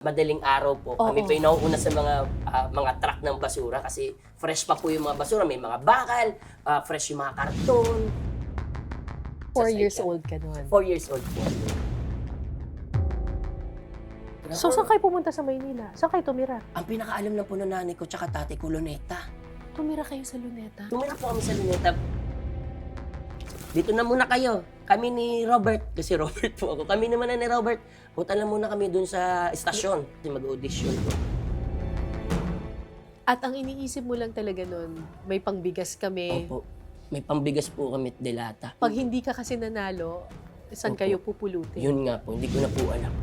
Madaling araw po, kami po yung nauuna sa mga truck ng basura kasi fresh pa po yung mga basura. May mga bakal, fresh yung mga karton. 4 years old ka nun. 4 years old po. So, saan kayo pumunta sa Maynila? Saan kayo tumira? Ang pinakaalam lang po ng nanay ko tsaka tatay ko, Luneta. Tumira kayo sa Luneta? Tumira po kami sa Luneta. Dito na muna kayo. Kami ni Robert, kasi Robert po ako. Kami naman na ni Robert. Punta lang muna kami dun sa estasyon. Kasi mag-audition po. At ang iniisip mo lang talaga nun, may pangbigas kami. Opo. May pambigas po kami at delata. Pag hindi ka kasi nanalo, saan Opo. kayo pupulutin? Yun nga po, hindi ko na po alam.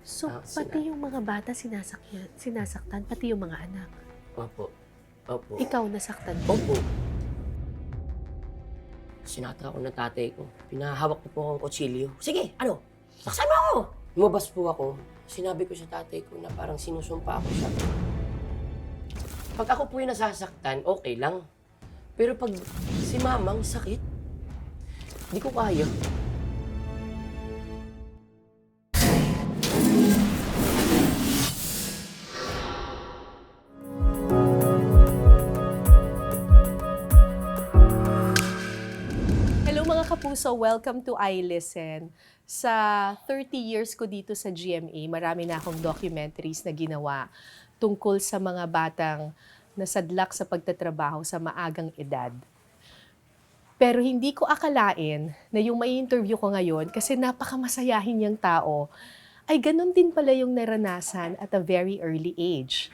So, sila. pati yung mga bata sinasaktan, pati yung mga anak. Opo. Opo. Ikaw nasaktan. Opo. Sinata ako ng tatay ko. Pinahawak ko po akong kutsilyo. Sige, ano? Saksan mo ako! Lumabas po ako. Sinabi ko sa tatay ko na parang sinusumpa ako siya. Pag ako po yung nasasaktan, okay lang. Pero pag si mamang sakit, hindi ko kaya. Hello mga kapuso, welcome to iListen. Sa 30 years ko dito sa GMA, marami na akong documentaries na ginawa tungkol sa mga batang nasadlak sa pagtatrabaho sa maagang edad. Pero hindi ko akalain na yung may interview ko ngayon, kasi napakamasayahin niyang tao, ay ganun din pala yung naranasan at a very early age.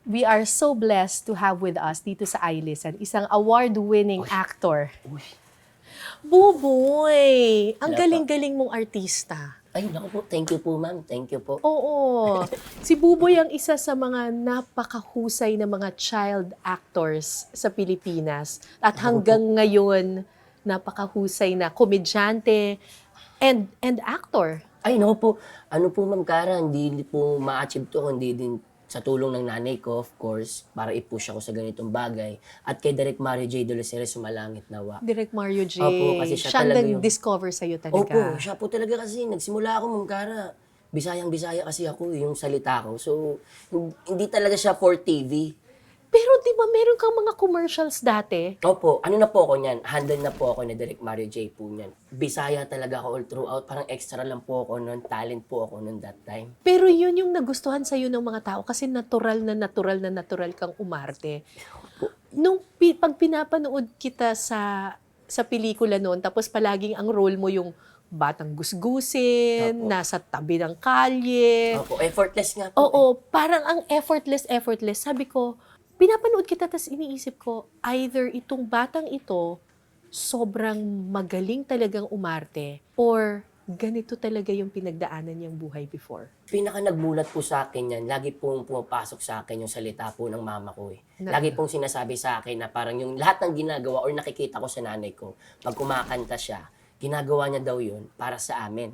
We are so blessed to have with us dito sa iListen, isang award-winning actor. Uy. Buboy! Ang Wala pa. galing-galing mong artista. Ay, naku po. Thank you po, ma'am. Thank you po. Oo. Si Buboy ang isa sa mga napakahusay na mga child actors sa Pilipinas. At hanggang ngayon, napakahusay na komedyante and actor. Ay, naku po. Ano po, ma'am Cara, hindi po ma-achieve to, kundi din sa tulong ng nanay ko, of course, para i-push ako sa ganitong bagay. At kay Direk Mario J. Dolores, sumalangit nawa. Direk Mario J. Opo, kasi siya ang talaga yung- nag-discover sa'yo talaga. Opo, siya po talaga kasi. Nagsimula ako, ma'am Cara. Bisayang-bisaya kasi ako, yung salita ko. So, hindi talaga siya for TV. Pero di ba meron kang mga commercials dati? Opo, ano na po ako niyan? Handle na po ako ni Direk Mario J. po niyan. Bisaya talaga ako all throughout. Parang extra lang po ako noon. Talent po ako noon that time. Pero yun yung nagustuhan sa'yo ng mga tao kasi natural kang umarte. Nung pag pinapanood kita sa pelikula noon, tapos palaging ang role mo yung batang gusgusin, Opo. nasa tabi ng kalye. Opo, effortless nga po. Oo, parang ang effortless. Sabi ko, pinapanood kita, tas iniisip ko, either itong batang ito, sobrang magaling talagang umarte, or ganito talaga yung pinagdaanan niyang buhay before. Pinaka nagmulat po sa akin yan, lagi pong pumapasok sa akin yung salita po ng mama ko eh. Na- Lagi pong sinasabi sa akin na parang yung lahat ng ginagawa or nakikita ko sa nanay ko, pag kumakanta siya, ginagawa niya daw yun para sa amin.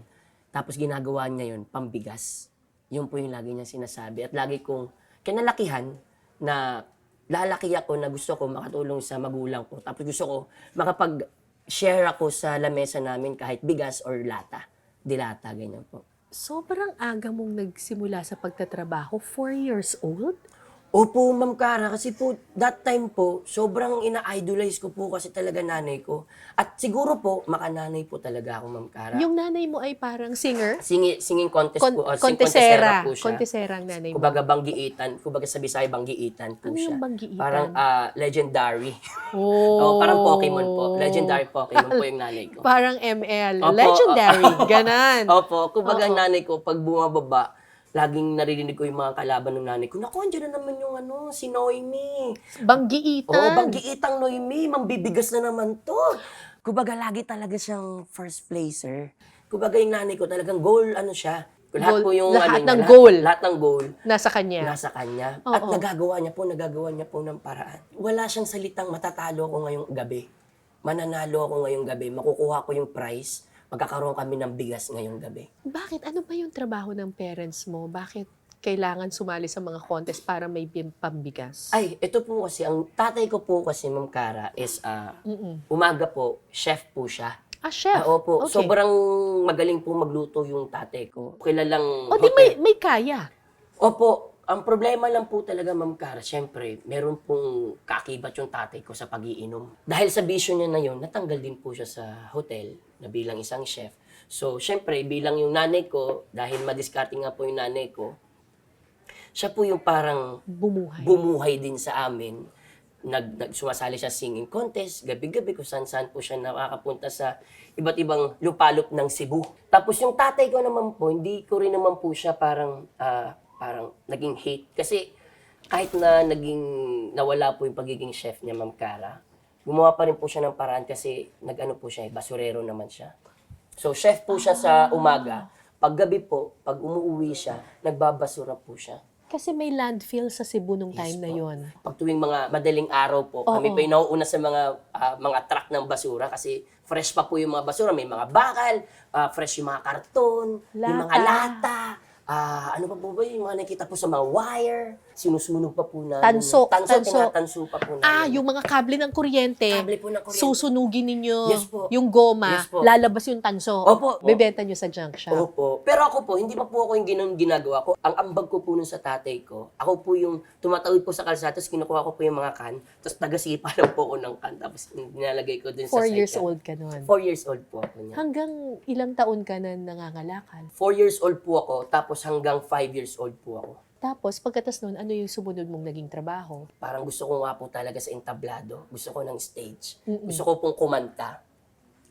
Tapos ginagawa niya yun pambigas. Yun po yung lagi niya sinasabi. At lagi kong kinalakihan na lalaki ako na gusto ko makatulong sa magulang ko. Tapos gusto ko makapag-share ako sa lamesa namin kahit bigas or lata. Dilata, ganyan po. Sobrang aga mong nagsimula sa pagtatrabaho, 4 years old? Opo, Ma'am Cara, kasi po, that time po, sobrang ina-idolize ko po kasi talaga nanay ko. At siguro po, makananay po talaga ako, Ma'am Cara. Yung nanay mo ay parang singer? Singing contest po, Kontesera. po siya. Kontesera ang nanay mo. Kumbaga banggiitan, kumbaga sa Bisaya banggiitan po Ano siya. yung banggiitan? Parang legendary. Oh. Parang Pokemon po. Legendary Pokemon po yung nanay ko. Parang ML. Opo, Legendary. Ganan. Opo, kumbaga Oo. nanay ko, pag bumababa, laging naririnig ko yung mga kalaban ng nanay ko. Naku, andyan na naman yung si Noemi. Banggiitan. Oo, banggiitang Noemi, mambibigas na naman to. Kumbaga, lagi talaga siyang first placer. Kumbaga, yung nanay ko talagang goal, siya. Lahat Goal- po yung lahat niya, ng goal. Lahat ng goal. Nasa kanya. Nasa kanya. Oo. At nagagawa niya po ng paraan. Wala siyang salitang matatalo ako ngayong gabi. Mananalo ako ngayong gabi. Makukuha ko yung prize. Magkakaroon kami ng bigas ngayong gabi. Bakit? Ano ba yung trabaho ng parents mo? Bakit kailangan sumali sa mga contest para may pambigas? Ay, ito po kasi, ang tatay ko po kasi, Ma'am Cara, is Mm-mm. umaga po, chef po siya. chef. Opo, Okay. sobrang magaling po magluto yung tatay ko. Kilalang O di may kaya. Opo, ang problema lang po talaga, Ma'am Cara, syempre, meron pong kaakibat yung tatay ko sa pag-iinom. Dahil sa bisyo niya na yun, natanggal din po siya sa hotel na bilang isang chef. So, syempre, bilang yung nanay ko, dahil madiskarte nga po yung nanay ko, siya po yung parang bumuhay din sa amin. Sumasali siya singing contest, gabi-gabi kung saan-saan po siya nakakapunta sa iba't ibang lupalop ng Cebu. Tapos yung tatay ko naman po, hindi ko rin naman po siya parang naging hate. Kasi kahit na nawala po yung pagiging chef niya, Ma'am Cara, gumawa pa rin po siya ng paraan kasi po siya, basurero naman siya. So chef po siya sa umaga, paggabi po, pag umuwi siya, nagbabasura po siya. Kasi may landfill sa Cebu nung time na yon. Pag tuwing mga madaling araw po, kami pa yung nauuna sa mga truck ng basura kasi fresh pa po yung mga basura. May mga bakal, fresh yung mga karton, yung mga lata. Ano pa po ba yung mga nakita po sa mga wire? Sinusunog pa po na. Tanso. Tinatanso pa po na. Yung mga kable ng kuryente. Kable po ng kuryente. Susunugin ninyo Yes po. yung goma, Yes po. lalabas yung tanso. Opo. Bebenta nyo sa junk shop. Opo. Pero ako po, hindi pa po ako yung ginagawa ko. Ang ambag ko po nun sa tatay ko, ako po yung tumatawid po sa kalsada, tapos kinukuha ko po yung mga can, tapos tagasipa lang po ako ng can, tapos nilalagay ko dun sa 4 years side can. old ka nun. 4 years old po ako niya. Hanggang ilang taon ka na nangangalakal? 4 years old po ako, tapos hanggang 5 years old po ako. Tapos, pagkatas nun, ano yung sumunod mong naging trabaho? Parang gusto ko nga po talaga sa entablado. Gusto ko ng stage. Gusto ko pong kumanta.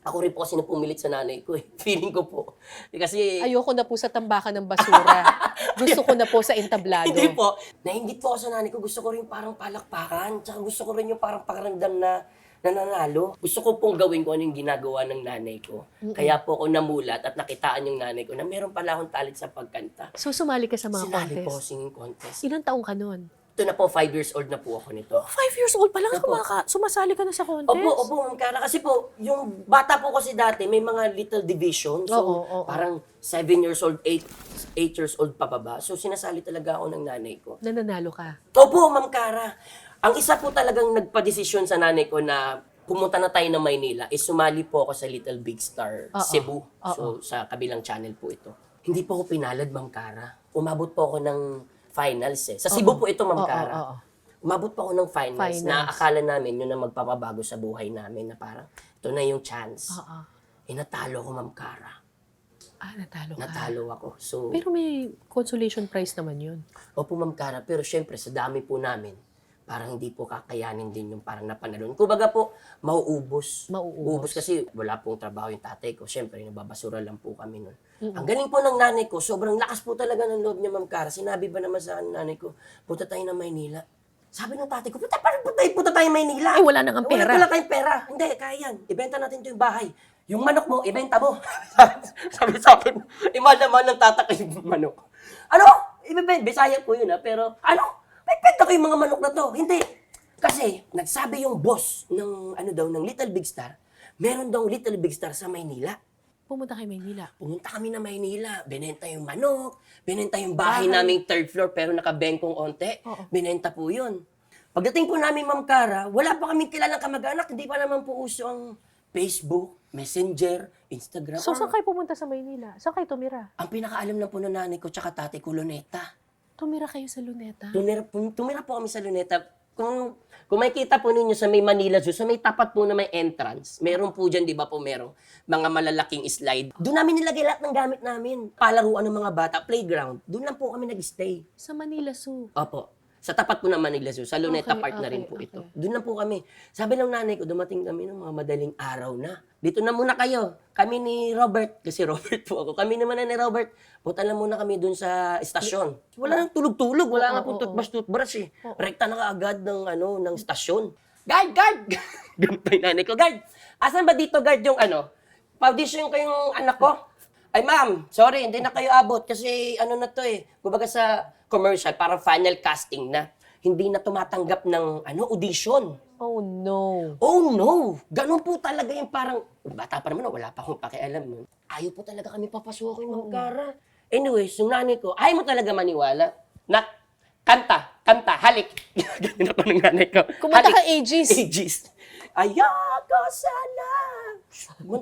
Ako rin po kasi napumilit sa nanay ko eh. Feeling ko po. Kasi Ayoko na po sa tambakan ng basura. Gusto ko na po sa entablado. hindi po. Nainggit po ako sa nanay ko. Gusto ko rin parang palakpakan. Tsaka gusto ko rin yung parang pakiramdam na nananalo. Gusto ko pong gawin ko ano yung ginagawa ng nanay ko. Kaya po ako namulat at nakitaan yung nanay ko na meron pala akong talent sa pagkanta. So, sumali ka sa mga Sinali contest? po ako singing contest. Ilang taong ka nun? Ito na po, 5 years old na po ako nito. 5 years old pa lang Opo. sumasali ka na sa contest? Opo, Ma'am Cara. Kasi po, yung bata po kasi dati, may mga little division. So, Oo. parang 7 years old, 8 years old pa baba. So, sinasali talaga ako ng nanay ko. Nananalo ka? Opo, Ma'am Cara. Ang isa po talagang nagpa-desisyon sa nanay ko na pumunta na tayo ng Maynila is sumali po ako sa Little Big Star Cebu. So, sa kabilang channel po ito. Hindi po ako pinalad, Ma'am Cara. Umabot po ako ng finals eh. Sa Cebu po ito, Ma'am Cara. Umabot po ako ng finals na akala namin yun ang magpapabago sa buhay namin na parang ito na yung chance. Natalo ko, Ma'am Cara. Natalo ka. Natalo ako. So, Pero may consolation prize naman yun. opo, Ma'am Cara. Pero syempre, sa dami po namin, parang hindi po kakayanin din yung parang napanalon. Kumbaga po, mauubos. Uubos kasi wala pong trabaho yung tatay ko. Syempre, nababasura lang po kami nun. Ang galing po ng nanay ko, sobrang lakas po talaga ng loob niya, Ma'am Cara. Sinabi ba naman sa nanay ko, punta tayo ng Maynila. Sabi ng tatay ko, punta tayo Maynila. Wala nang pera. Wala tayong pera. Hindi, kaya yan. Ibenta natin ito yung bahay. Yung manok mo, ibenta mo. Sabi sa akin, naman ng tatakay yung manok. Ano? Ibibenta, Bisaya po yun pero ano? May benta ko yung mga manok na to. Hindi. Kasi, nagsabi yung boss ng Little Big Star, meron daw Little Big Star sa Maynila. Pumunta kay Maynila. Pumunta kami na Maynila. Binenta yung manok. Binenta yung bahay naming third floor pero nakabengkong onte. Binenta po yun. Pagdating po namin, Ma'am Cara, wala pa kaming kilalang kamag-anak. Hindi pa naman po uso ang Facebook, Messenger, Instagram. So, saan kayo pumunta sa Maynila? Saan kayo tumira? Ang pinakaalam lang po ng nanay ko tsaka tatay ko, Luneta. Tumira kayo sa Luneta? Tumira po kami sa Luneta. Kung makikita po ninyo sa may Manila Zoo, sa may tapat po na may entrance, meron po dyan, di ba po, merong mga malalaking slide. Doon namin nilagay lahat ng gamit namin. Palaruan ng mga bata, playground. Doon lang po kami nag-stay. Sa Manila Zoo? Opo. Sa tapat po ng Manila Zoo, sa Luneta Park na rin po ito. Doon lang po kami. Sabi ng nanay ko, dumating kami ng mga madaling araw na. Dito na muna kayo. Kami ni Robert, kasi Robert po ako. Kami naman na ni Robert, punta lang muna kami doon sa estasyon. Wala nang tulog-tulog, wala nga po toothbrush eh. Rekta na kaagad ng stasyon. Guard! Ganito yung nanay ko, guard! Asan ba dito, guard, yung pa-audition ko yung anak ko? Ay ma'am, sorry, hindi na kayo abot kasi na to eh. Kumbaga sa commercial, parang final casting na. Hindi na tumatanggap ng audition. Oh no. Oh no! Ganun po talaga yung parang, bata pa naman, wala pa akong pakialam nun. Ayaw po talaga kami papasukin, Ma'am Cara. Anyways, yung nanay ko, ayaw mo talaga maniwala na kanta, halik. Ganyan ako ng nanay ko. Kumanta ka, Aegis. Aegis. Ayoko sana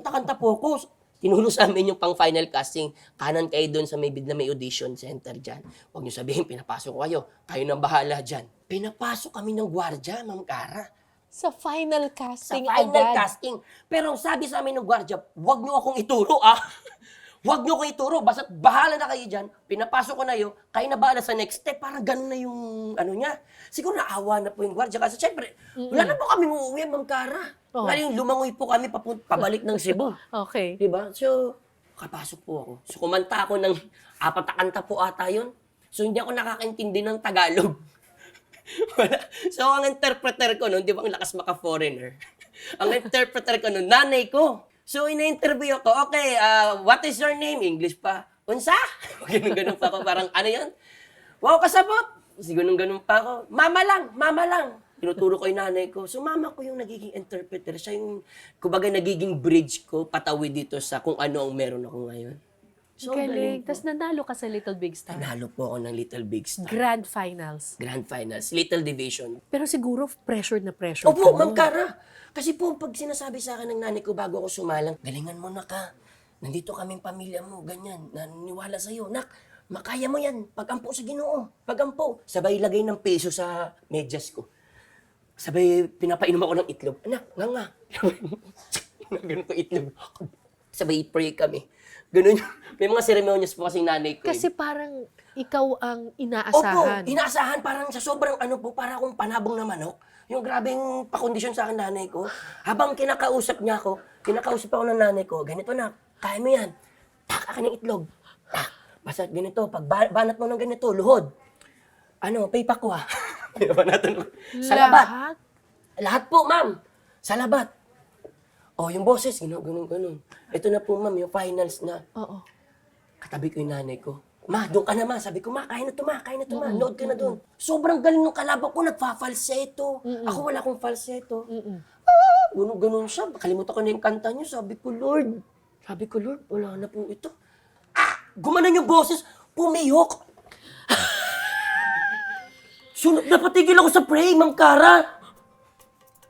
Kanta po ako. Tinuro sa amin yung pang final casting. Kanan kayo doon sa may audition center dyan. Huwag niyo sabihin, pinapasok ko kayo. Kayo nang bahala dyan. Pinapasok kami ng gwardya, Ma'am Cara. Sa final Sa casting final agad. casting. Pero sabi sa amin ng gwardya, huwag niyo akong ituro, ah. Huwag niyo akong ituro. Basta bahala na kayo dyan. Pinapasok ko na yun. Kayo na bahala sa next step. Parang ganun na yung ano niya. Siguro naawa na po yung gwardya. Kasi syempre, wala na po kami uuwi, Ma'am Cara. Oh. Ngayon, lumangoy po kami pabalik ng Cebu. Okay. Diba? So, kapasok po ako. So, kumanta ako ng 4 na kanta po ata yun. So, hindi ako nakakaintindi ng Tagalog. Wala. So, ang interpreter ko nun, di ba ang lakas maka-foreigner? Ang interpreter ko nun, nanay ko. So, ina-interview ako, okay, what is your name? English pa. Unsa? Ganun pa ako, parang ano yun? Wow, kasabot! Ganun pa ako. Mama lang. Tinuturo ko yung nanay ko. So, mama ko yung nagiging interpreter. Siya yung, kumbaga, nagiging bridge ko patawid dito sa kung ano ang meron ako ngayon. So, Galing. po. Tapos nanalo ka sa Little Big Star. Nanalo po ako ng Little Big Star. Grand finals. Grand Finals, Little Division. Pero siguro pressure na pressure. Opo, ka Ma'am nun. Cara. Kasi po, pag sinasabi sa akin ng nanay ko bago ako sumalang, galingan mo na ka. Nandito kaming pamilya mo, ganyan. Naniniwala sa'yo. Nak, makaya mo yan. Pagampo sa Ginoo. Pagampo. Sabay lagay ng peso sa medyas ko. Sabay pinapainom ako ng itlog. Anak, nga. Ganun ko itlog. Sabay pray kami. Ganun yung, may mga ceremonies po kasing nanay ko. Kasi parang ikaw ang Opo, inaasahan. inaasahan parang sa sobrang ano po, para akong panabong na manok. Yung grabeng pakondisyon sa akin nanay ko. Habang kinakausap niya ako, kinakausap ako ng nanay ko, ganito na, kaya mo yan. Tak, akin ng itlog. Tak, basta ganito, pag banat mo ng ganito, luhod. Ano, paypak ko ah. Pinabanatan ko. Sa labat. Lahat? Lahat po, ma'am. Sa labat. Oh, yung boses, ganun. Ito na po, ma'am, yung finals na. Oo. Katabi ko yung nanay ko. Ma, doon ka na, ma. Sabi ko, ma, kaya na to, ma. Load ka na doon. Sobrang galing ng kalaban ko. Nagfa-falsetto. Ako wala akong falsetto. Ganun siya. Kalimutan ko na yung kanta niyo. Sabi ko, Lord, wala na po ito. Gumanon yung boses. Pumiyok. Napatigil ako sa pray, Ma'am Cara.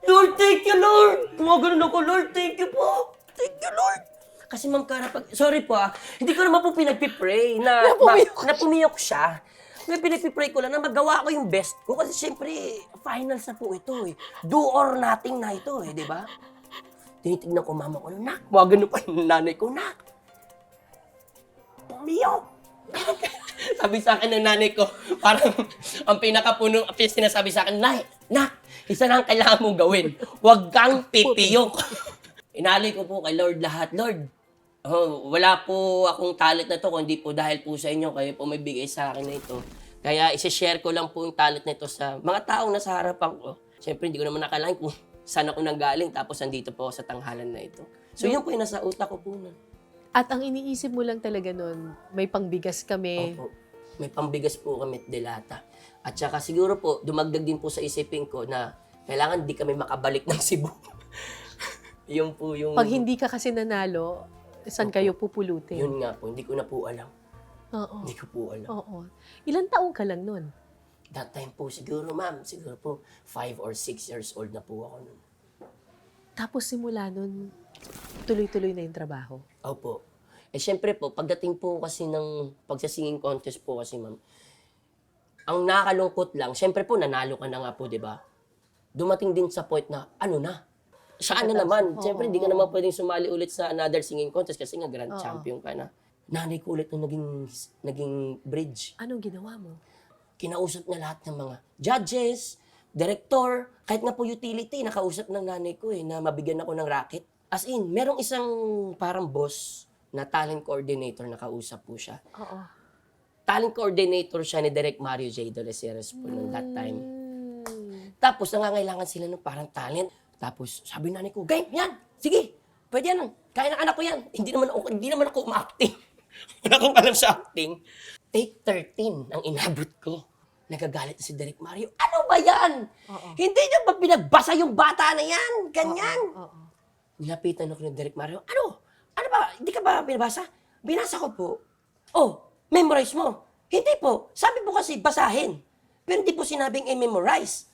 Lord, thank you, Lord. Gumagano ako, Lord, thank you po. Thank you, Lord. Kasi Ma'am Cara, sorry po hindi ko naman po pinagpipray na pumiyok siya. May pinagpipray ko lang na magawa ko yung best ko. Kasi siyempre, finals na po ito eh. Do or nothing na ito eh, di ba? Tinitignan ko mama ko, nak, gumagano pa yung nanay ko, nak. Pumiyok. Sabi sa akin ng nanay ko, parang ang pinakapuno, sinasabi sa akin, nak, isa lang kailangan mong gawin. Huwag kang pipiyok. Inalay ko po kay Lord lahat. Lord, wala po akong talent na to, kundi po dahil po sa inyo, kayo po may bigay sa akin na ito. Kaya isi-share ko lang po yung talent na ito sa mga taong nasa harapan ko. Siyempre, hindi ko naman nakalain kung saan ako nanggaling, tapos nandito po ako sa tanghalan na ito. So yun po yung nasa utak ko po nun. At ang iniisip mo lang talaga nun, may pangbigas kami. Opo. May pambigas po kami at delata. At saka siguro po, dumagdag din po sa isipin ko na kailangan di kami makabalik ng Cebu. Yung po yung... Pag hindi ka kasi nanalo, saan kayo pupulutin? Yun nga po, hindi ko na po alam. Oo. Hindi ko po alam. Oo. Ilan taong ka lang nun? That time po, siguro po 5 or 6 years old na po ako nun. Tapos simula nun, tuloy-tuloy na yung trabaho. Opo. Eh syempre po, pagdating po kasi ng pagsasinging contest po kasi ma'am, ang nakakalungkot lang, syempre po nanalo ka na nga po, di ba? Dumating din sa point na, ano na? Saan na naman? Syempre, hindi ka naman pwedeng sumali ulit sa another singing contest kasi nga grand champion ka na. Nanay ko ulit nung naging bridge. Anong ginawa mo? Kinausap na lahat ng mga judges, director, kahit nga po utility, nakausap ng nanay ko na mabigyan ako ng racket. As in, merong isang parang boss na talent coordinator na kausap po siya. Oo. Talent coordinator siya ni Direk Mario J. Doleceres po nung that time. Tapos nangangailangan sila ng parang talent. Tapos sabi nanay ko, game, yan, sige, pwede yan. Kaya ng anak ko yan. Hindi naman ako umacting. Wala akong alam sa acting. Take 13 ang inabot ko. Nagagalit na si Direk Mario. Ano ba yan? Hindi niyo ba pinagbasa yung bata na yan? Ganyan. Oo. Nilapitan ako ni Direk Mario. Ano? Ano ba? Hindi ka ba binabasa? Binasa ko po. Oh, memorize mo. Hindi po. Sabi po kasi basahin. Pero hindi po sinabing i-memorize.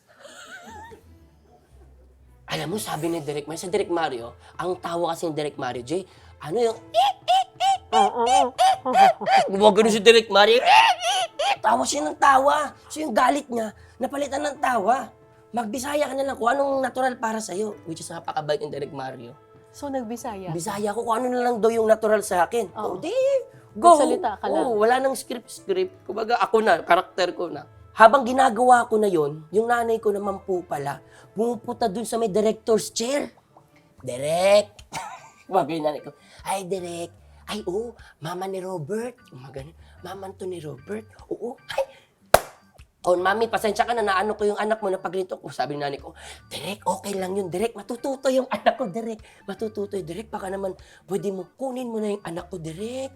Alam mo, sabi ni Direk Mario, sa Direk Mario, ang tawa kasi ni Direk Mario, Jay, ano yung, gumagano si Direk Mario, tawa siya ng tawa. So yung galit niya, napalitan ng tawa. Magbisaya ka na lang kung anong natural para sa'yo. Which is napakabait ni Direk Mario. So, nagbisaya. Bisaya ko kung ano na lang daw yung natural sa akin. Oo. O di, go! Magsalita ka lang. Oo, wala nang script. Kumbaga ako na, karakter ko na. Habang ginagawa ko na yon, yung nanay ko naman po pala, pumupunta dun sa may director's chair. Direk! Bagay yung nanay ko. Ay, Direk. Ay, oo, mama ni Robert. Gumagano. Mama to ni Robert. Oo. Ay, oh, mami, pasensya ka na, naano ko yung anak mo na paglinto ko. Sabi ng nanay ko, Direk, okay lang yun, Direk. Matututo yung anak ko, Direk. Matututo yung Direk. Baka naman, pwede mo, kunin mo na yung anak ko, Direk.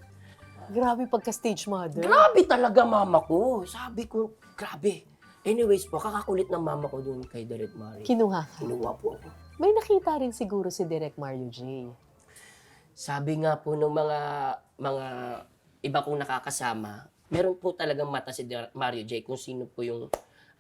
Grabe pagka-stage mother. Grabe talaga mama ko. Sabi ko, grabe. Anyways po, kakakulit ng mama ko dun kay Direk Mario. Kinuha ka. Kinuha po ako. May nakita rin siguro si Direk Mario J. Sabi nga po ng mga iba kong nakakasama, meron po talagang mata si Mario J kung sino po yung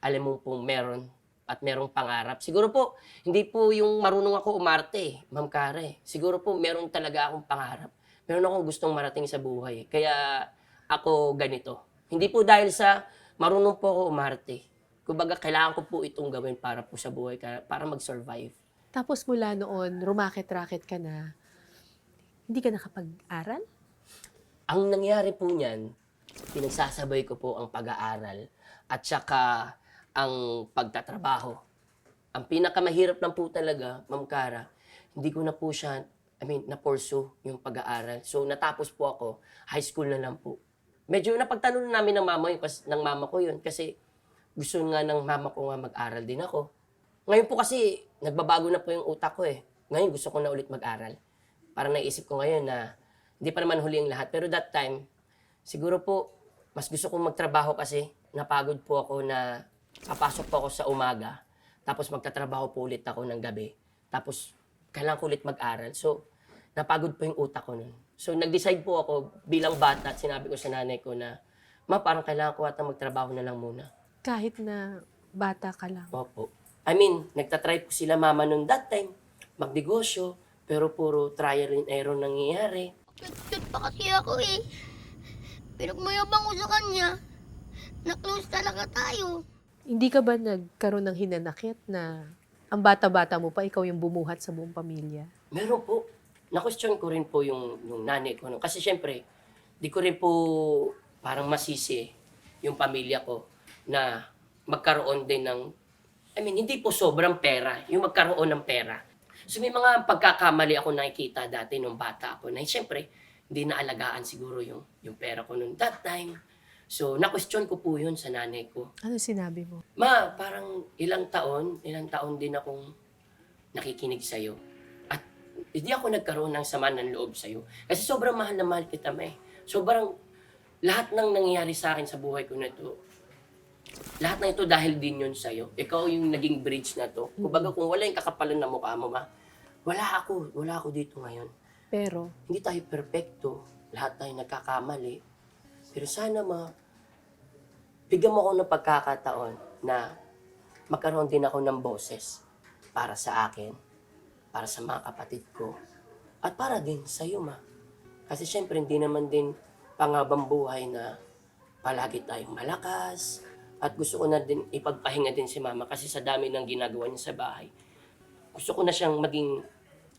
alam mo pong meron at merong pangarap. Siguro po, hindi po yung marunong ako umarte, Ma'am Kare. Siguro po, meron talaga akong pangarap. Meron akong gustong marating sa buhay. Kaya ako ganito. Hindi po dahil sa marunong po ako umarte. Kumbaga, kailangan ko po itong gawin para po sa buhay, para mag-survive. Tapos mula noon, rumakit-rakit ka na. Hindi ka nakapag-aral? Ang nangyari po niyan, pinagsasabay ko po ang pag-aaral at saka ang pagtatrabaho. Ang pinakamahirap lang po talaga, Ma'am Cara, hindi ko na po siya, na-pursue yung pag-aaral. So, natapos po ako, high school na lang po. Medyo napagtanong namin ng mama ko yun kasi gusto nga ng mama ko nga mag-aral din ako. Ngayon po kasi, nagbabago na po yung utak ko eh. Ngayon gusto ko na ulit mag-aral. Parang naisip ko ngayon na hindi pa naman huli ang lahat. Pero that time, siguro po, mas gusto kong magtrabaho kasi napagod po ako na papasok po ako sa umaga. Tapos magtatrabaho po ulit ako ng gabi. Tapos kailangan ko ulit mag-aral. So, napagod po yung utak ko nun. So, nag-decide po ako bilang bata at sinabi ko sa nanay ko na, Ma, parang kailangan ko ata magtrabaho na lang muna. Kahit na bata ka lang. Opo. Nagtatry po sila mama nun that time, magnegosyo, pero puro trial and error nangyayari. Cute pa kasi ako eh. Pinagmayabang ko sa kanya. Na-close talaga tayo. Hindi ka ba nagkaroon ng hinanakit na ang bata-bata mo pa, ikaw yung bumuhat sa buong pamilya? Meron po. Na-question ko rin po yung nanay ko. Kasi syempre, di ko rin po parang masisi yung pamilya ko na magkaroon din ng, hindi po sobrang pera, yung magkaroon ng pera. So may mga pagkakamali ako nakikita dati nung bata ako na syempre, hindi naalagaan siguro yung pera ko nung that time. So na-question ko po yun sa nanay ko. Ano sinabi mo? Ma, parang ilang taon din akong nakikinig sa'yo. At hindi ako nagkaroon ng sama ng loob sa'yo. Kasi sobrang mahal na mahal kita, ma. Sobrang, lahat ng nangyayari sa akin sa buhay ko na ito, lahat na ito dahil din yun sa'yo. Ikaw yung naging bridge na to. Kumbaga kung wala yung kakapalan na mukha mo, ma, wala ako dito ngayon. Pero, Hindi tayo perfecto. Lahat tayo nagkakamali. Pero sana, ma, bigyan mo ako ng pagkakataon na magkaroon din ako ng boses para sa akin, para sa mga kapatid ko, at para din sa iyo, ma. Kasi syempre, hindi naman din pangabang buhay na palagi tayong malakas, at gusto ko na din ipagpahinga din si mama kasi sa dami ng ginagawa niya sa bahay. Gusto ko na siyang maging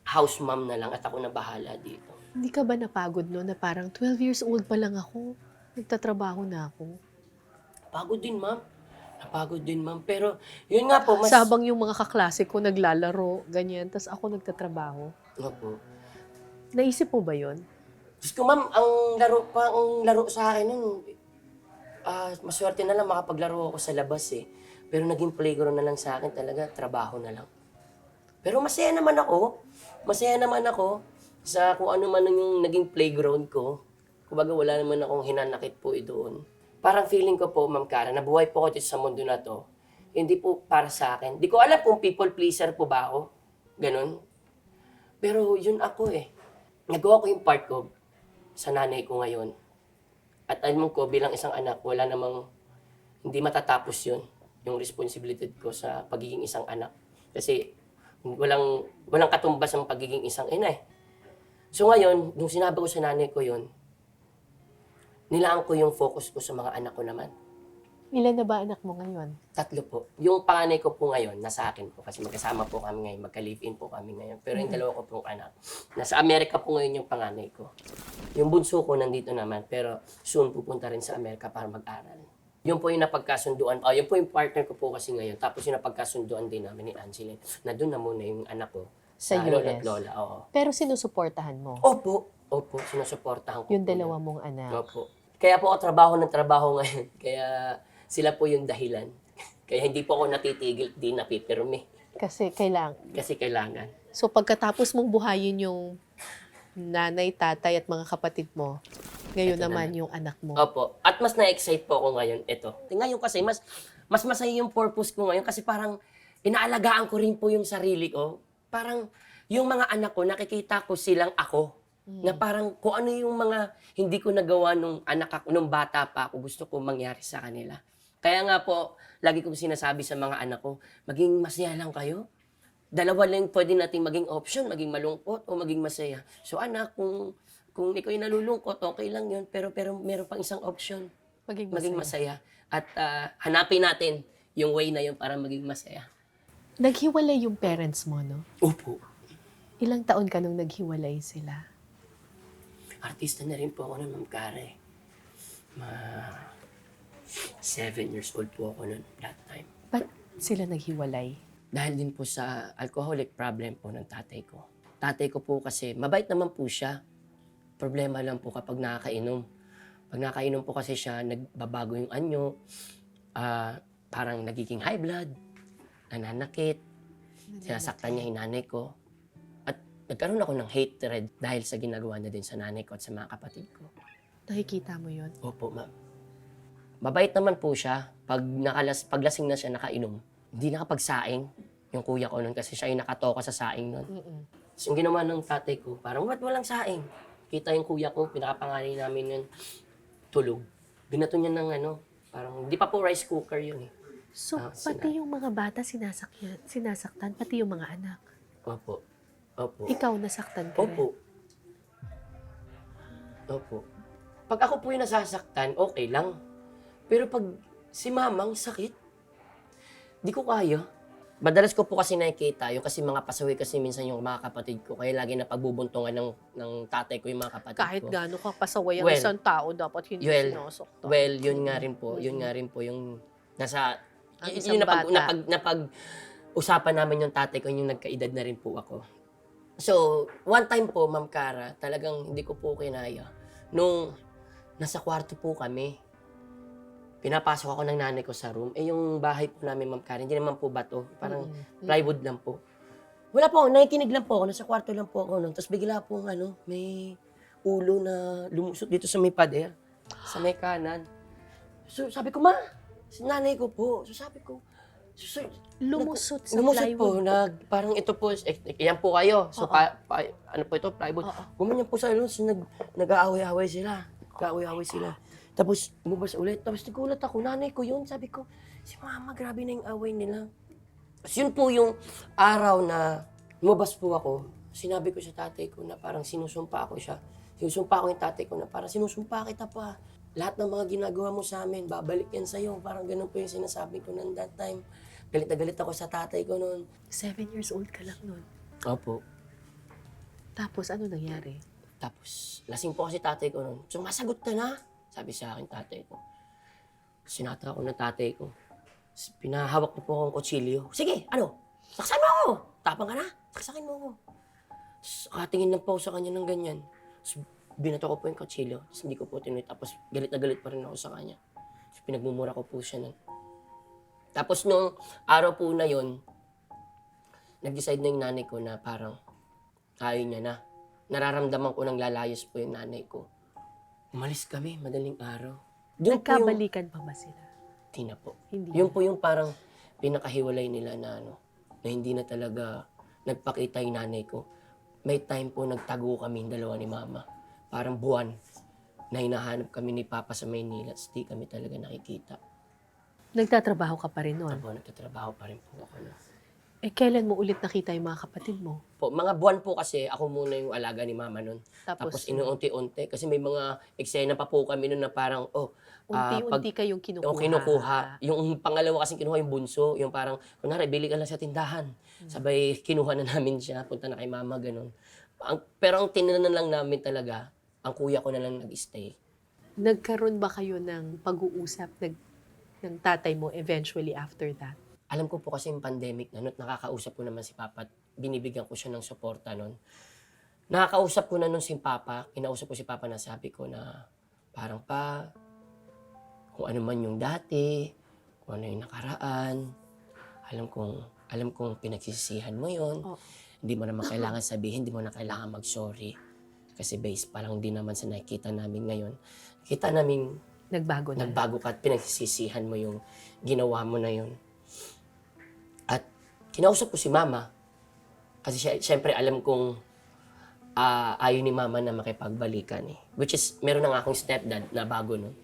house mom na lang at ako na bahala dito. hindi ka ba napagod no na parang 12 years old pa lang ako? Nagtatrabaho na ako. Pagod din, ma'am. Napagod din, ma'am. Pero, yun nga po, mas... Sabang yung mga kaklase ko naglalaro, ganyan, tas ako nagtatrabaho. Opo. Naisip mo ba yon? Diyos ko, ma'am, ang laro sa akin nun, maswerte na lang makapaglaro ako sa labas eh. Pero naging playground na lang sa akin talaga, trabaho na lang. Pero masaya naman ako. Masaya naman ako sa kung ano man yung naging playground ko. Kumbaga wala naman akong hinanakit po doon. Parang feeling ko po, Ma'am Cara, nabuhay po ako dito sa mundo na to. Hindi po para sa akin. Di ko alam kung people pleaser po ba ako. Ganon. Pero yun ako eh. Nagawa ko yung part ko sa nanay ko ngayon. At alam ko, bilang isang anak, wala namang, hindi matatapos yun, yung responsibility ko sa pagiging isang anak. Kasi Walang katumbas ang pagiging isang ina eh. So ngayon, nung sinabi ko sa nanay ko yun, nilaan ko yung focus ko sa mga anak ko naman. Ilan na ba anak mo ngayon? 3 po. Yung panganay ko po ngayon, nasa akin po kasi magkasama po kami ngayon, magka-live-in po kami ngayon. Pero yung dalawa ko pong anak, nasa Amerika po ngayon yung panganay ko. Yung bunso ko nandito naman, pero soon pupunta rin sa Amerika para mag-aral. Yun po yung napagkasunduan. Yun po yung partner ko po kasi ngayon. Tapos yung napagkasunduan din namin ni Angeline, na doon na muna yung anak ko. Sa lola US. at lola, oo. Pero sinusuportahan mo Opo, sinusuportahan ko yung po yun. dalawa mong anak. Opo. Kaya po ako trabaho ng trabaho ngayon. Kaya sila po yung dahilan. Kaya hindi po ako natitigil, di napipirmi. Kasi kailangan. Kasi kailangan. So pagkatapos mong buhayin yung nanay, tatay at mga kapatid mo, ngayon Ito naman yung anak mo. Opo. At mas na-excite po ako ngayon. Ito. Ngayon kasi, mas masaya yung purpose ko ngayon kasi parang inaalagaan ko rin po yung sarili ko. Parang yung mga anak ko, nakikita ko silang ako. Na parang kung ano yung mga hindi ko nagawa nung anak ako, nung bata pa ako, gusto ko mangyari sa kanila. Kaya nga po, lagi kong sinasabi sa mga anak ko, maging masaya lang kayo. Dalawa lang pwede nating maging option, maging malungkot o maging masaya. So anak, kung ikaw ay nalulungkot, okay lang yun. Pero meron pang isang option, maging masaya. At hanapin natin yung way na yun para maging masaya. Naghiwalay yung parents mo, no? Opo. Ilang taon ka nung naghiwalay sila? Artista na rin po ako nun, Ma'am Kare. 7 years old po ako nun that time. Ba't sila naghiwalay? Dahil din po sa alcoholic problem po ng tatay ko. Tatay ko po kasi, mabait naman po siya. Problema lang po kapag nakakainom. Pag nakakainom po kasi siya, nagbabago yung anyo, parang nagiging high blood, nananakit, sinasaktan niya yung nanay ko. At nagkaroon ako ng hatred dahil sa ginagawa niya din sa nanay ko at sa mga kapatid ko. Nakikita mo yun? Opo, ma'am. Mabait naman po siya. Paglasing na siya nakainom, hindi nakapagsaing yung kuya ko nun kasi siya yung nakatoka sa saing nun. So, yung ginawa ng tatay ko, parang walang saing. Kita yung kuya ko, pinakapanganay namin yun, tulog. Binato niya ng parang, hindi pa po rice cooker yun eh. So, pati yung mga bata sinasaktan, pati yung mga anak. Opo. Opo. Ikaw nasaktan ka rin. Opo. Opo. Pag ako po yung nasasaktan, okay lang. Pero pag si mamang sakit, di ko kaya. Madalas ko po kasi nakikita, yung kasi mga pasaway kasi minsan yung mga kapatid ko, kaya lagi na pagbubuntungan ng tatay ko yung mga kapatid Kahit ko. gaano ka pasaway ang Well, isang tao, dapat hindi sinasaktan. Well, yun nga rin po, yung nasa, Ang yun isang yung bata. napag-usapan namin yung tatay ko, yung nagkaedad na rin po ako. So, one time po, Ma'am Cara, talagang hindi ko po kinaya. Nung nasa kwarto po kami, pinapasok ako ng nanay ko sa room. Yung bahay po namin, Ma'am Cara, hindi naman po bato. Parang plywood lang po. Wala po, nakikinig lang po ako. Nasa kwarto lang po ako nun. Tapos bigla po, may ulo na lumusot dito sa may pader. Sa may kanan. So, sabi ko, Ma, si nanay ko po. So, sabi ko, Lumusot sa lumusot po, plywood. parang ito po, yan po kayo. So, ano po ito, plywood. Gumanyan po sa ano, so nag-aaway-aaway sila. Nag-aaway-aaway sila. Tapos, umubas ulit. Tapos, nagulat ako, nanay ko yun. Sabi ko, si mama, grabe na yung away nila. Tapos, yun po yung araw na umubas po ako. Sinabi ko sa tatay ko na parang sinusumpa ako siya. Sinusumpa ko yung tatay ko na parang sinusumpa kita pa. Lahat ng mga ginagawa mo sa amin, babalik yan sa'yo. Parang ganun po yung sinasabi ko noon that time. Galit na galit ako sa tatay ko noon. 7 years old ka lang nun. Opo. Tapos, ano nangyari? Tapos, lasing po kasi tatay ko noon. Sumasagot ka na, sabi sa akin tatay ko. Sinatra ko ng tatay ko. Pinahawak ko po akong kutsilyo. Sige, saksan mo ako! Tapang ka na, saksakin mo ako. Katingin lang po ako sa kanya ng ganyan. Binato ko po yung kutsilyo. Tapos hindi ko po tinuloy. Tapos galit na galit pa rin ako sa kanya. Tapos pinagmumura ko po siya nun. Tapos nung araw po na yon, nag-decide na yung nanay ko na parang ayaw niya na. Nararamdaman ko nang lalayas po yung nanay ko. Umalis kami, madaling araw. Yun po yung, Nagkabalikan pa ba sila? Hindi na po. Hindi. Yun po yung parang pinakahiwalay nila na na hindi na talaga nagpakita yung nanay ko. May time po nagtago kami dalawa ni mama. Parang buwan na hinahanap kami ni Papa sa Maynila. Di kami talaga nakikita. Nagtatrabaho ka pa rin nun? Ako, nagtatrabaho pa rin po ako. Kailan mo ulit nakita yung mga kapatid mo? Po, mga buwan po kasi ako muna yung alaga ni mama nun. Tapos Tapos, inuunti-unti kasi may mga eksena pa po kami nun na parang, unti-unti kayong kinukuha. yung kinukuha. Yung pangalawa kasi kinuha yung bunso, yung parang, kunwari, bili ka lang sa tindahan. Sabay, kinuha na namin siya, punta na kay mama, ganun. Pero ang tinanan lang namin talaga, ang kuya ko na lang nag-stay. Nagkaroon ba kayo ng pag-uusap ng tatay mo eventually after that? Alam ko po kasi yung pandemic na nun, nakakausap ko naman si Papa at binibigyan ko siya ng suporta nun. Nakakausap ko na nun si Papa, kinausap ko si Papa na sabi ko na parang pa, kung ano man yung dati, kung ano yung nakaraan, alam kong pinagsisisihan mo yon. Oh. Hindi mo naman kailangan sabihin, hindi mo na kailangan mag-sorry. Kasi based pa lang din naman sa nakikita namin ngayon. Kita namin Nagbago na. nagbago ka at pinagsisisihan mo yung ginawa mo na yun. At kinausap ko si Mama. Kasi syempre alam kong ayaw ni Mama na makipagbalikan eh. Which is, meron na nga akong stepdad na bago nun.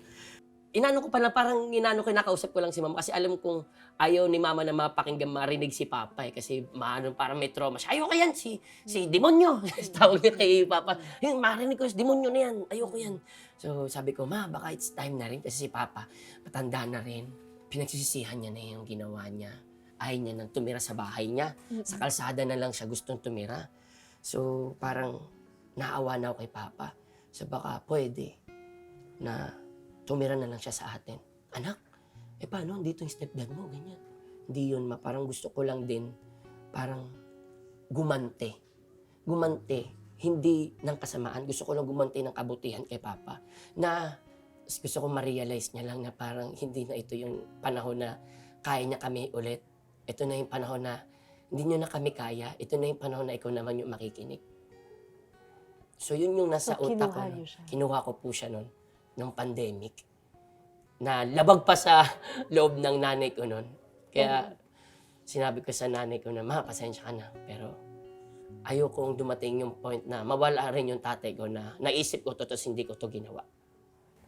Parang kinakausap ko lang si Mama kasi alam kong ayaw ni Mama na mapakinggan, marinig si Papa eh. Kasi parang may trauma siya. Ayoko yan, si demonyo. Tawag niya kay Papa. Yung marinig ko, si demonyo na yan. Ayoko yan. So sabi ko, Ma, baka it's time na rin. Kasi si Papa, matanda na rin. Pinagsisisihan niya na yung ginawa niya. Ayaw niya nang tumira sa bahay niya. Sa kalsada na lang siya gustong tumira. So parang naawa na ako kay Papa. So baka pwede na tumira na lang siya sa atin. Anak, paano? Dito yung stepdad mo, ganyan. Hindi yun, parang gusto ko lang din, parang gumante. Gumante, hindi ng kasamaan. Gusto ko lang gumante ng kabutihan kay Papa. Na gusto ko ma-realize niya lang na parang hindi na ito yung panahon na kaya niya kami ulit. Ito na yung panahon na hindi niyo na kami kaya. Ito na yung panahon na ikaw naman yung makikinig. So yun yung nasa So, utak ko. kinuha niyo siya? Kinuha ko po siya nun. Nung pandemic, na labag pa sa loob ng nanay ko nun. Kaya sinabi ko sa nanay ko na, Ma, pasensya ka na. Pero ayokong dumating yung point na mawala rin yung tatay ko na naisip ko to, tapos hindi ko to ginawa.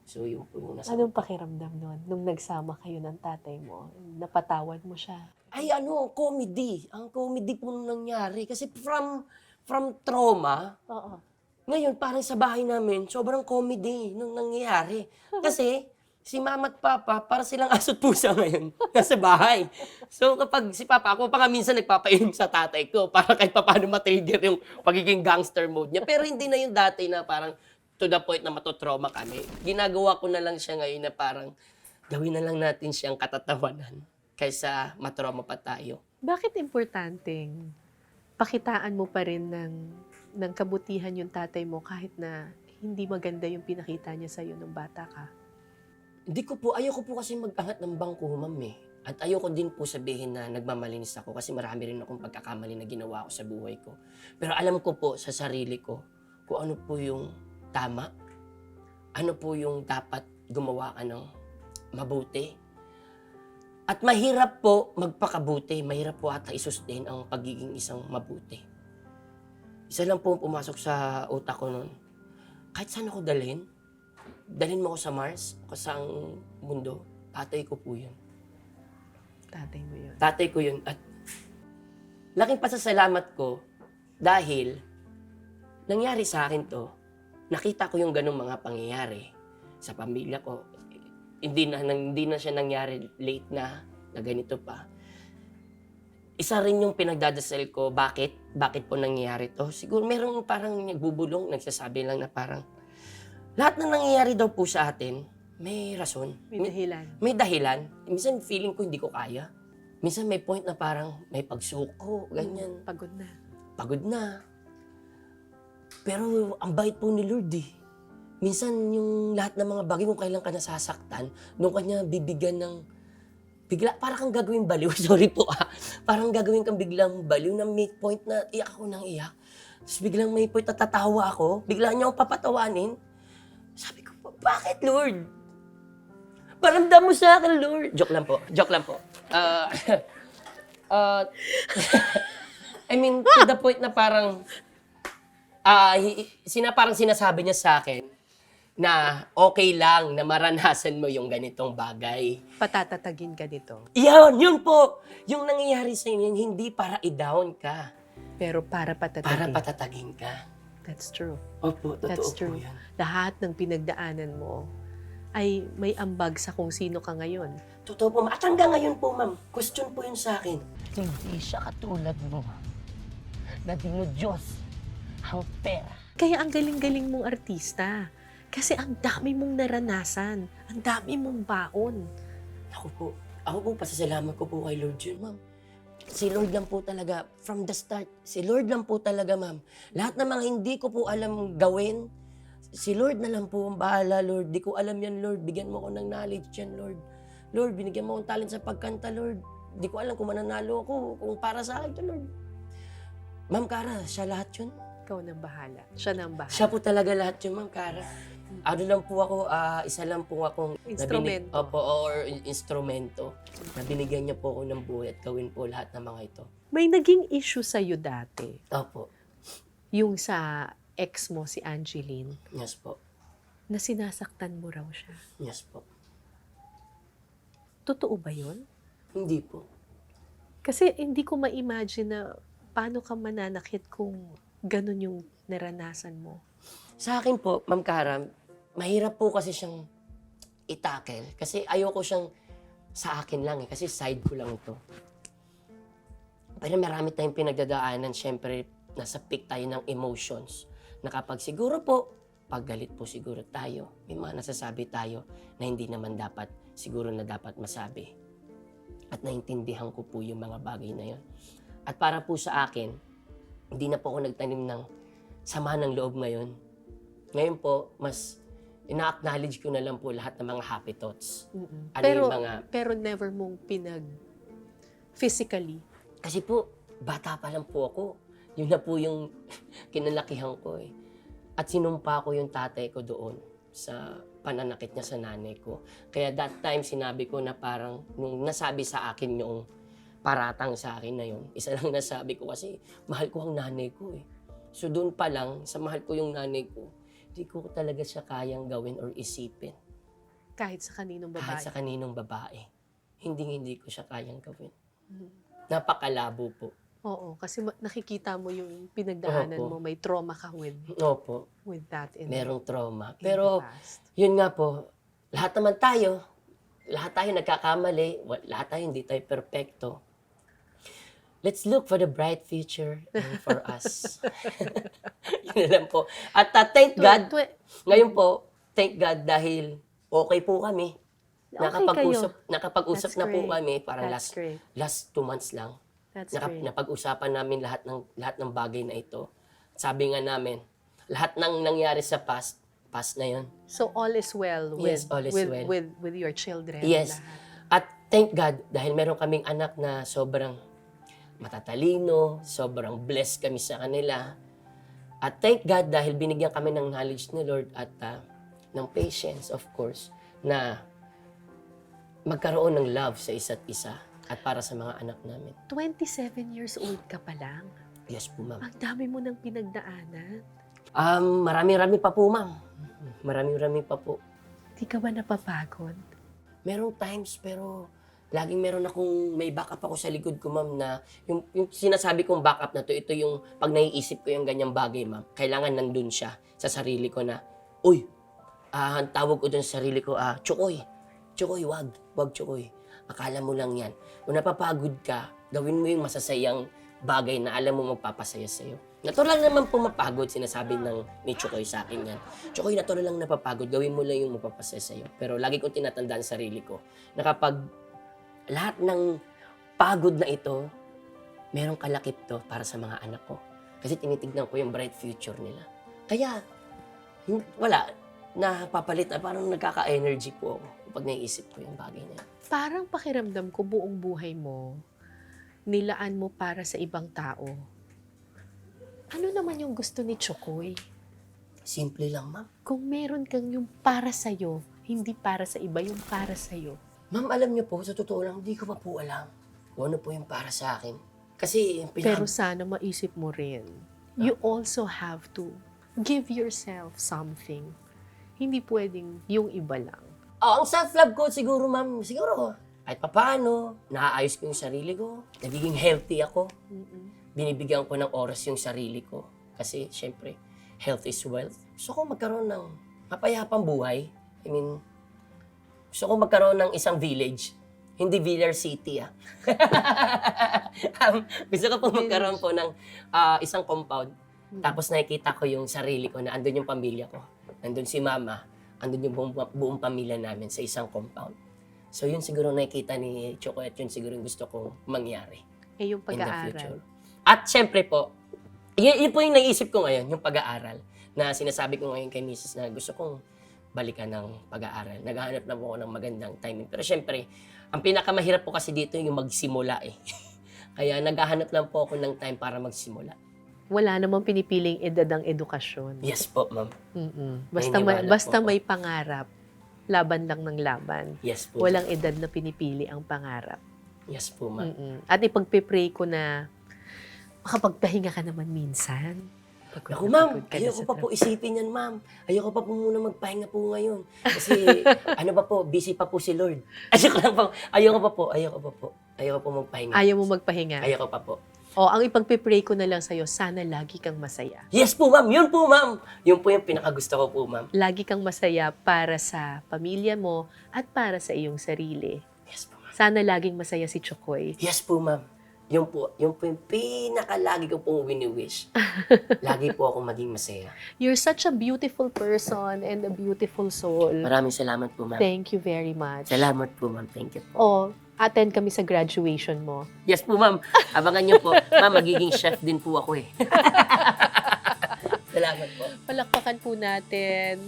So yun po yung nasa Anong pakiramdam nun nung nagsama kayo ng tatay mo? Napatawad mo siya? Ay comedy. Ang comedy po nung nangyari. Kasi from trauma, Oo. ngayon, parang sa bahay namin, sobrang comedy nung nangyayari. Kasi, si Mama at Papa, para silang aso't pusa ngayon, nasa bahay. So, kapag si Papa, ako pa nga minsan nagpapainom sa tatay ko para kahit paano matrigger yung pagiging gangster mode niya. Pero hindi na yung dati na parang to the point na matotrauma kami. Ginagawa ko na lang siya ngayon na parang gawin na lang natin siyang katatawanan kaysa matrauma pa tayo. Bakit importanteng pakitaan mo pa rin ng kabutihan yung tatay mo kahit na hindi maganda yung pinakita niya sa'yo nung bata ka? Ayoko po kasi mag-angat ng bangko, ma'am eh. At ayoko din po sabihin na nagmamalinis ako kasi marami rin akong pagkakamali na ginawa ko sa buhay ko. Pero alam ko po sa sarili ko kung ano po yung tama, ano po yung dapat gumawa ka ng mabuti. At mahirap po magpakabuti, mahirap po ata isustain ang pagiging isang mabuti. Isa lang po pumasok sa utak ko noon. Kahit saan ako dalhin mo ako sa Mars, o sa mundo, tatay ko po yun. Tatay mo yun. Tatay ko yun. At laking pasasalamat ko dahil nangyari sa akin to, nakita ko yung ganung mga pangyayari sa pamilya ko. Hindi na siya nangyari late na ganito pa. Isa rin yung pinagdadasal ko, bakit po nangyayari to? Siguro merong parang nagbubulong, nagsasabi lang na parang, lahat na nangyayari daw po sa atin, may rason. May dahilan. May dahilan. Minsan feeling ko hindi ko kaya. Minsan may point na parang may pagsuko, ganyan. Pagod na. Pagod na. Pero ang bait po ni Lord eh. Minsan yung lahat ng mga bagay kung kailan ka nasasaktan, nung kanya bibigyan ng bigla, parang kang gagawin baliw. Sorry po Parang gagawin kang biglang baliw na may point na iyak ako ng iyak. Tapos biglang may point na tatawa ako. Bigla niya akong papatawanin. Sabi ko, bakit Lord? Paramdam mo sa akin, Lord. Joke lang po. I mean, to the point na parang, parang sinasabi niya sa akin, na okay lang na maranasan mo yung ganitong bagay. Patatatagin ka nito. Yun po. Yung nangyayari sa inyo, hindi para i-down ka. Pero para Para patatagin. patatagin ka. That's true. Opo, totoo That's po true. yan. Lahat ng pinagdaanan mo ay may ambag sa kung sino ka ngayon. Totoo po, ma'am. At hanggang ngayon po, ma'am, question po yun sa akin. Hindi siya katulad mo na dinudiyos ang pera. Kaya ang galing-galing mong artista. Kasi ang dami mong naranasan. Ang dami mong baon. Ako po, pasasalamat ko po kay Lord yun, ma'am. Si Lord lang po talaga, from the start, si Lord lang po talaga, ma'am. Lahat ng mga hindi ko po alam gawin, si Lord na lang po ang bahala, Lord. Di ko alam yan, Lord. Bigyan mo ko ng knowledge yan, Lord. Lord, binigyan mo akong talent sa pagkanta, Lord. Di ko alam kung mananalo ako, kung para sa akin to, Lord. Ma'am Cara, siya lahat yun. Ikaw nang bahala. Siya nang bahala. Siya po talaga lahat yun, Ma'am Cara. Ano lang po ako, isa lang po akong Instrumento. or instrumento na binigyan niya po ako ng buhay at gawin po lahat ng mga ito. May naging issue sa'yo dati. Opo. Yung sa ex mo, si Angeline, Yes po. na sinasaktan mo raw siya. Yes po. Totoo ba yun? Hindi po. Kasi hindi ko ma-imagine na paano ka mananakit kung ganun yung naranasan mo. Sa akin po, Ma'am Cara, mahirap po kasi siyang itakel. Kasi ayoko siyang sa akin lang eh. Kasi side ko lang ito. Pero marami tayong pinagdadaanan. Siyempre, nasa peak tayo ng emotions. Na kapag siguro po, pag galit po siguro tayo, may mga nasasabi tayo na hindi naman dapat, siguro na dapat masabi. At naintindihan ko po yung mga bagay na yun. At para po sa akin, hindi na po ako nagtanim ng sama ng loob ngayon. Ngayon po, mas ina-acknowledge ko na lang po lahat ng mga happy thoughts. Mm-mm. Ano Pero, yung mga... pero never mong physically. Kasi po, bata pa lang po ako. Yun na po yung kinalakihan ko eh. At sinumpa ko yung tatay ko doon sa pananakit niya sa nanay ko. Kaya that time, sinabi ko na parang, nung nasabi sa akin yung paratang sa akin na yun, isa lang nasabi ko kasi mahal ko ang nanay ko eh. So doon pa lang, sa mahal ko yung nanay ko, hindi ko talaga siya kayang gawin or isipin. Kahit sa kaninong babae. Kahit sa kaninong babae. Hindi ko siya kayang gawin. Mhm. Napakalabo po. Oo, kasi nakikita mo yung pinagdaanan Opo. mo, may trauma ka Opo, with that in, merong trauma. in Pero the past. yun nga po, lahat naman tayo, lahat tayo nagkakamali, lahat tayo hindi tayo perfecto. Let's look for the bright future for us. Yun na lang po. At thank God, ngayon po, thank God dahil okay po kami. Nakapag-usap That's na po great. kami para That's great. last 2 months lang. That's great. Napag-usapan namin lahat ng bagay na ito. Sabi nga namin, lahat ng nangyari sa past na yun. So all is well with, Yes, all is with, well. with your children. Yes. Lahat. At thank God, dahil meron kaming anak na sobrang matatalino, sobrang blessed kami sa kanila. At thank God dahil binigyan kami ng knowledge ni Lord at ng patience, of course, na magkaroon ng love sa isa't isa at para sa mga anak namin. 27 years old ka pa lang. Yes po, ma'am. Ang dami mo ng pinagdaanan. Marami-rami pa po, ma'am. Marami-rami pa po. Di ka ba napapagod? Merong times, pero laging meron akong, may backup ako sa likod ko, ma'am, na yung sinasabi kong backup na to, ito yung, pag naiisip ko yung ganyang bagay, ma'am, kailangan nandun siya sa sarili ko na, uy, ang tawag ko dun sa sarili ko, Chukoy, wag Chukoy. Akala mo lang yan. Kung napapagod ka, gawin mo yung masasayang bagay na alam mo magpapasaya sa'yo. Natural naman po mapagod, sinasabi ni Chukoy sa akin yan. Chukoy, natural lang napapagod, gawin mo lang yung magpapasaya sa'yo. Pero lagi kong tinatandaan sa sarili ko na kapag lahat ng pagod na ito, merong kalakip to para sa mga anak ko. Kasi tinitignan ko yung bright future nila. Kaya, wala, napapalit na parang nagkaka-energy po ako pag naiisip ko yung bagay na yun. Parang pakiramdam ko buong buhay mo, nilaan mo para sa ibang tao. Ano naman yung gusto ni Chukoy? Simple lang, ma'am. Kung meron kang yung para sa'yo, hindi para sa iba, yung para sa'yo. Ma'am, alam niyo po, sa totoo lang, hindi ko pa po alam kung ano po yung para sa akin. Kasi, Pero sana maisip mo rin, you also have to give yourself something. Hindi pwedeng yung iba lang. Ang self-love ko siguro, ma'am, siguro, kahit papaano, naaayos ko yung sarili ko, nagiging healthy ako, binibigyan ko ng oras yung sarili ko. Kasi, syempre, health is wealth. Gusto ko magkaroon ng mapayapang buhay. I mean, gusto ko magkaroon ng isang village. Hindi Villar City, gusto ko po magkaroon po ng isang compound. Tapos nakikita ko yung sarili ko na andun yung pamilya ko. Andun si mama, andun yung buong pamilya namin sa isang compound. So yun siguro nakikita ni Choco at yun siguro yung gusto kong mangyari Yung in the pag-aaral. future. At syempre po, yun po yung naisip ko ngayon, yung pag-aaral. Na sinasabi ko ngayon kay Mrs. na gusto kong balikan ng pag-aaral. Naghahanap na po ako ng magandang timing. Pero syempre, ang pinakamahirap po kasi dito yung magsimula eh. Kaya naghahanap lang po ako ng time para magsimula. Wala namang pinipiling edad ang edukasyon. Yes po, ma'am. Basta Naniniwala po may pangarap, laban lang ng laban. Yes po. Walang edad na pinipili ang pangarap. Yes po, ma'am. At ipagpe-pray ko na makapagpahinga ka naman minsan. Ako, ma'am, Pagod ka na ayoko sa pa po isipin yan, ma'am. Ayoko pa po muna magpahinga po ngayon. Kasi, ano pa po, busy pa po si Lord. Ayoko lang po. Ayoko pa po. Ayoko po magpahinga. Ayaw mo magpahinga. Ayoko pa po. O, ang ipagpe-pray ko na lang sa'yo, sana lagi kang masaya. Yes po, ma'am. Yun po, ma'am. Yun po yung pinakagusto ko po, ma'am. Lagi kang masaya para sa pamilya mo at para sa iyong sarili. Yes po, ma'am. Sana laging masaya si Chokoy. Yes po, ma'am. Yun po yung pinakalagi ko pong wini-wish. Lagi po akong maging masaya. You're such a beautiful person and a beautiful soul. Maraming salamat po, ma'am. Thank you very much. Salamat po, ma'am. Thank you po. O, attend kami sa graduation mo. Yes po, ma'am. Abangan niyo po. Ma'am, magiging chef din po ako eh. Salamat po. Palakpakan po natin,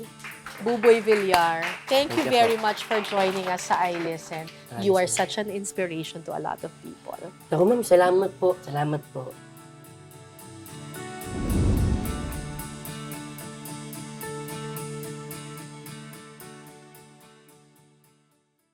Buboy Villar. Thank you Thank you very much for joining us sa iListen. You are Maraming such an inspiration to a lot of people. Ako, ma'am. Salamat po. Salamat po.